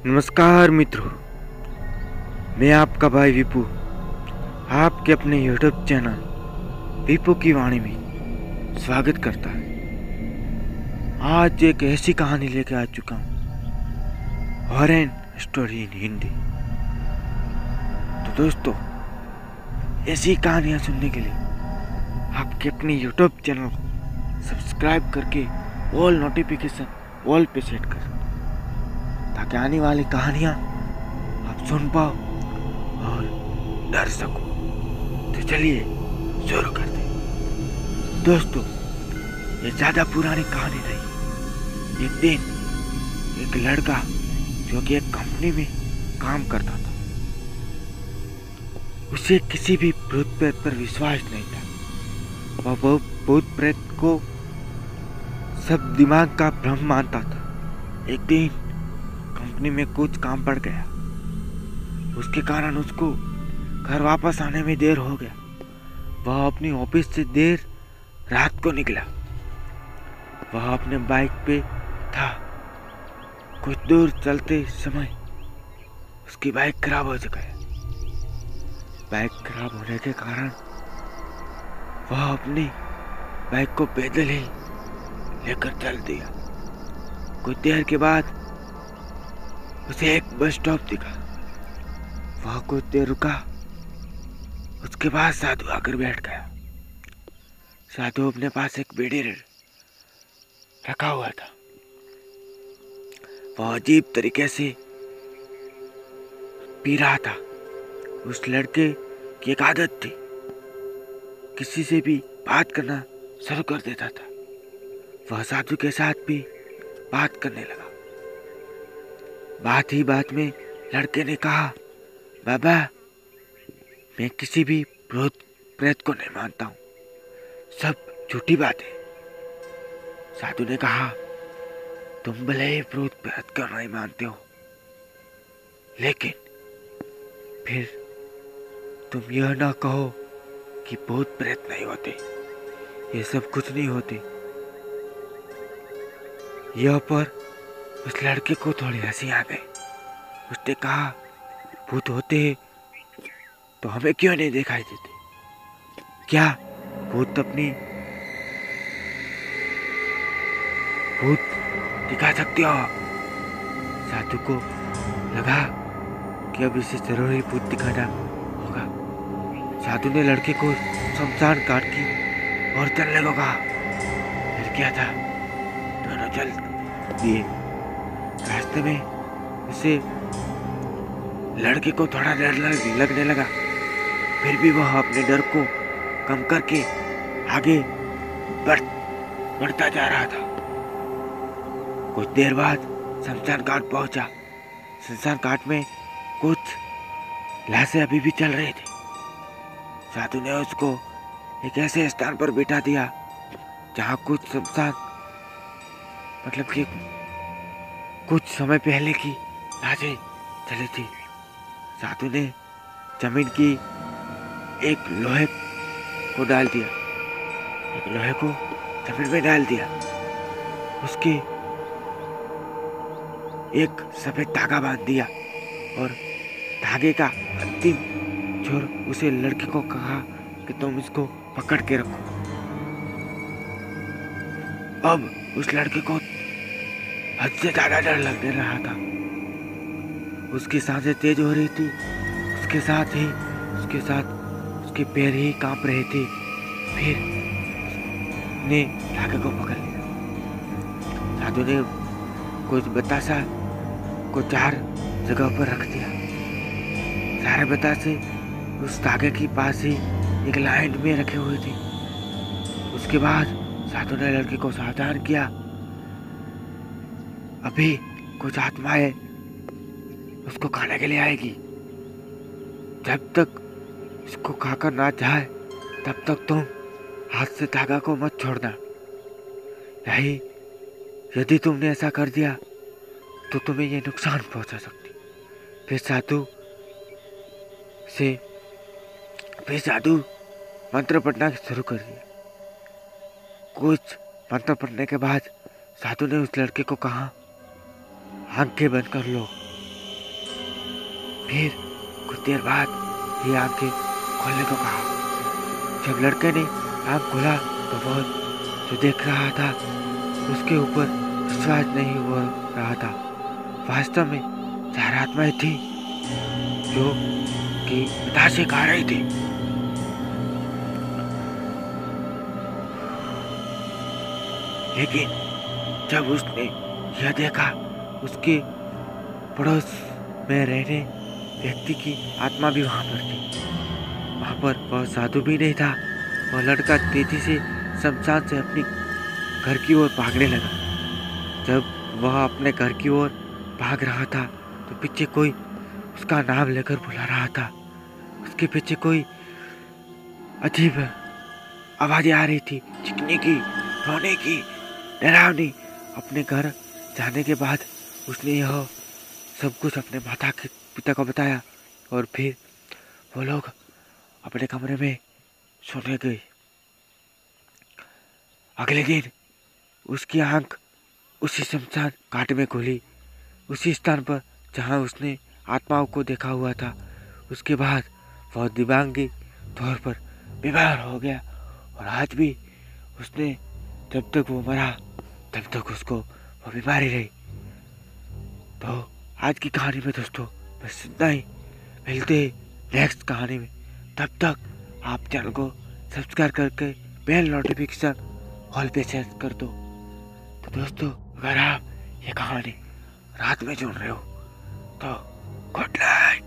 नमस्कार मित्रों, मैं आपका भाई विपू आपके अपने यूट्यूब चैनल विपू की वाणी में स्वागत करता है। आज एक ऐसी कहानी लेकर आ चुका हूँ, हॉरर स्टोरी इन हिंदी। तो दोस्तों, ऐसी कहानियाँ सुनने के लिए आपके अपने यूट्यूब चैनल को सब्सक्राइब करके ऑल नोटिफिकेशन ऑल पे सेट कर, ताकि आने वाली कहानियाँ आप सुन पाओ और डर सको। तो चलिए शुरू करते हैं। दोस्तों, ये ज़्यादा पुरानी कहानी नहीं। एक दिन एक लड़का जो कि एक कंपनी में काम करता था, उसे किसी भी भूत प्रेत पर विश्वास नहीं था। वह भूत प्रेत को सब दिमाग का भ्रम मानता था। एक दिन कंपनी में कुछ काम पड़ गया, उसके कारण उसको घर वापस आने में देर हो गया। वह अपनी ऑफिस से देर रात को निकला। वह अपने बाइक पे था। कुछ दूर चलते समय उसकी बाइक खराब हो गई। बाइक खराब होने के कारण वह अपनी बाइक को पैदल ही लेकर चल दिया। कुछ देर के बाद उसे एक बस स्टॉप दिखा। वह कुछ देर रुका, उसके बाद साधु आकर बैठ गया। साधु अपने पास एक बीड़ी रखा हुआ था। वह अजीब तरीके से पी रहा था। उस लड़के की एक आदत थी, किसी से भी बात करना शुरू कर देता था। वह साधु के साथ भी बात करने लगा। बात ही बात में लड़के ने कहा, बाबा, मैं किसी भी भूत प्रेत को नहीं मानता हूँ, सब झूठी बात है। साधु ने कहा, तुम भले ही भूत प्रेत को नहीं मानते हो, लेकिन फिर तुम यह ना कहो कि भूत प्रेत नहीं होते। ये सब कुछ नहीं होते। यह पर उस लड़के को थोड़ी हंसी आ गई। उसने कहा, भूत होते हैं तो हमें क्यों नहीं दिखाई देते? क्या भूत अपनी भूत दिखा सकते हो? साधु को लगा कि अब इसे जरूर ही भूत दिखाना होगा। साधु ने लड़के को शमशान घाट की ओर चलने को कहा। फिर क्या था, दोनों चल दिए। रास्ते में उसे लड़के को थोड़ा डर लगने लगा। फिर भी वह अपने डर को कम करके आगे बढ़ता जा रहा था। कुछ देर बाद शमशान घाट पहुंचा। शमशान घाट में कुछ लाशें अभी भी चल रही थी। साधु ने उसको एक ऐसे स्थान पर बिठा दिया जहां कुछ शमशान मतलब कि कुछ समय पहले की लाशें चली थी। साधु ने जमीन की एक लोहे को डाल दिया। एक लोहे को जमीन में डाल दिया। उसके एक सफेद धागा बांध दिया और धागे का अंतिम छोर उसे लड़के को कहा कि तुम इसको पकड़ के रखो। अब उस लड़के को हद से ज्यादा डर लगने रहा था। उसकी सांसें तेज हो रही थी। उसके साथ उसके पैर ही कांप रहे थे। फिर ने धागे को पकड़ लिया। साधु ने कुछ बतासा को 4 जगह पर रख दिया। सारे बतासे उस धागे के पास ही एक लाइन में रखे हुए थे। उसके बाद साधु ने लड़के को सावधान किया, अभी कुछ आत्माएं उसको खाने के लिए आएगी। जब तक इसको खाकर ना जाए तब तक तुम हाथ से धागा को मत छोड़ना। यदि तुमने ऐसा कर दिया तो तुम्हें ये नुकसान पहुंचा सकती। फिर साधु मंत्र पढ़ना शुरू कर दिया। कुछ मंत्र पढ़ने के बाद साधु ने उस लड़के को कहा, आंखें बंद कर लो फिर कुछ देर बाद ये आंखें खोलने को कहा। जब लड़के ने आंख खोला तो वह जो देख रहा था उसके ऊपर विश्वास नहीं हो रहा था। वास्तव में 4 आत्माएं थी जो कि बताशे खा रही थी। लेकिन जब उसने यह देखा उसके पड़ोस में रहने व्यक्ति की आत्मा भी वहां पर थी। वहां पर वह साधु भी नहीं था। वह लड़का तेजी से शमशान से अपनी घर की ओर भागने लगा। जब वह अपने घर की ओर भाग रहा था तो पीछे कोई उसका नाम लेकर बुला रहा था। उसके पीछे कोई अजीब आवाजें आ रही थी, चीखने की, रोने की, डरावनी। अपने घर जाने के बाद उसने यह सब कुछ अपने माता के पिता को बताया और फिर वो लोग अपने कमरे में सोने गए। अगले दिन उसकी आंख उसी शमशान घाट में खुली, उसी स्थान पर जहां उसने आत्माओं को देखा हुआ था। उसके बाद वह दिव्यांगी तौर पर बीमार हो गया और आज भी उसने जब तक वो मरा तब तक उसको वो बीमारी रही। तो आज की कहानी में दोस्तों बस इतना ही। मिलते नेक्स्ट कहानी में। तब तक आप चैनल को सब्सक्राइब करके बेल नोटिफिकेशन ऑल पे सेट कर दो। तो दोस्तों अगर आप ये कहानी रात में सुन रहे हो तो गुड नाइट।